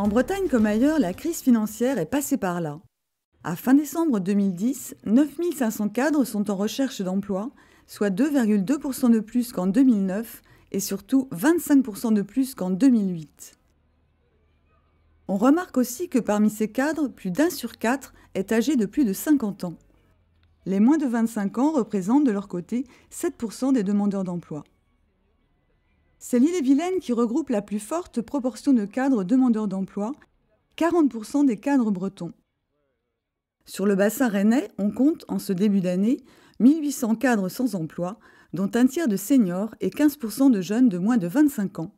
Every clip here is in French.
En Bretagne comme ailleurs, la crise financière est passée par là. À fin décembre 2010, 9 500 cadres sont en recherche d'emploi, soit 2,2% de plus qu'en 2009 et surtout 25% de plus qu'en 2008. On remarque aussi que parmi ces cadres, plus d'1 sur 4 est âgé de plus de 50 ans. Les moins de 25 ans représentent de leur côté 7% des demandeurs d'emploi. C'est l'Ille-et-Vilaine qui regroupe la plus forte proportion de cadres demandeurs d'emploi, 40% des cadres bretons. Sur le bassin rennais, on compte, en ce début d'année, 1800 cadres sans emploi, dont un tiers de seniors et 15% de jeunes de moins de 25 ans.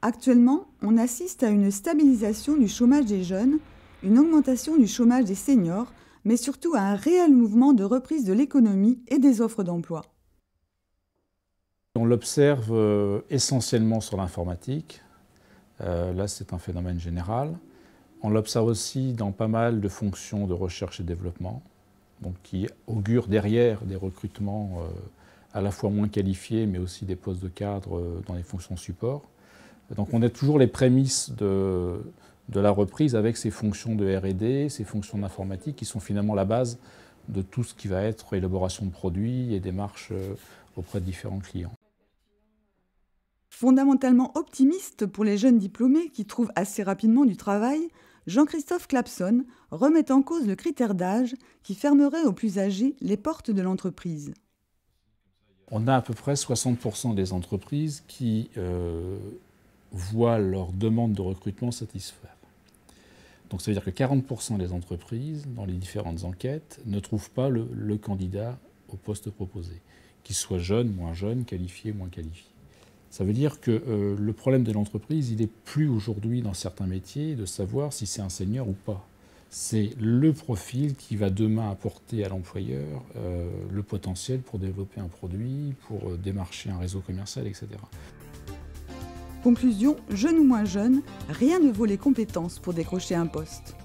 Actuellement, on assiste à une stabilisation du chômage des jeunes, une augmentation du chômage des seniors, mais surtout à un réel mouvement de reprise de l'économie et des offres d'emploi. On l'observe essentiellement sur l'informatique. Là, c'est un phénomène général. On l'observe aussi dans pas mal de fonctions de recherche et développement, donc qui augurent derrière des recrutements à la fois moins qualifiés, mais aussi des postes de cadre dans les fonctions support. Donc on a toujours les prémices de la reprise avec ces fonctions de R&D, ces fonctions d'informatique qui sont finalement la base de tout ce qui va être élaboration de produits et démarches auprès de différents clients. Fondamentalement optimiste pour les jeunes diplômés qui trouvent assez rapidement du travail, Jean-Christophe Clapson remet en cause le critère d'âge qui fermerait aux plus âgés les portes de l'entreprise. On a à peu près 60% des entreprises qui voient leur demande de recrutement satisfaire. Donc ça veut dire que 40% des entreprises, dans les différentes enquêtes, ne trouvent pas le candidat au poste proposé, qu'il soit jeune, moins jeune, qualifié, moins qualifié. Ça veut dire que le problème de l'entreprise, il n'est plus aujourd'hui dans certains métiers de savoir si c'est un senior ou pas. C'est le profil qui va demain apporter à l'employeur le potentiel pour développer un produit, pour démarcher un réseau commercial, etc. Conclusion, jeune ou moins jeune, rien ne vaut les compétences pour décrocher un poste.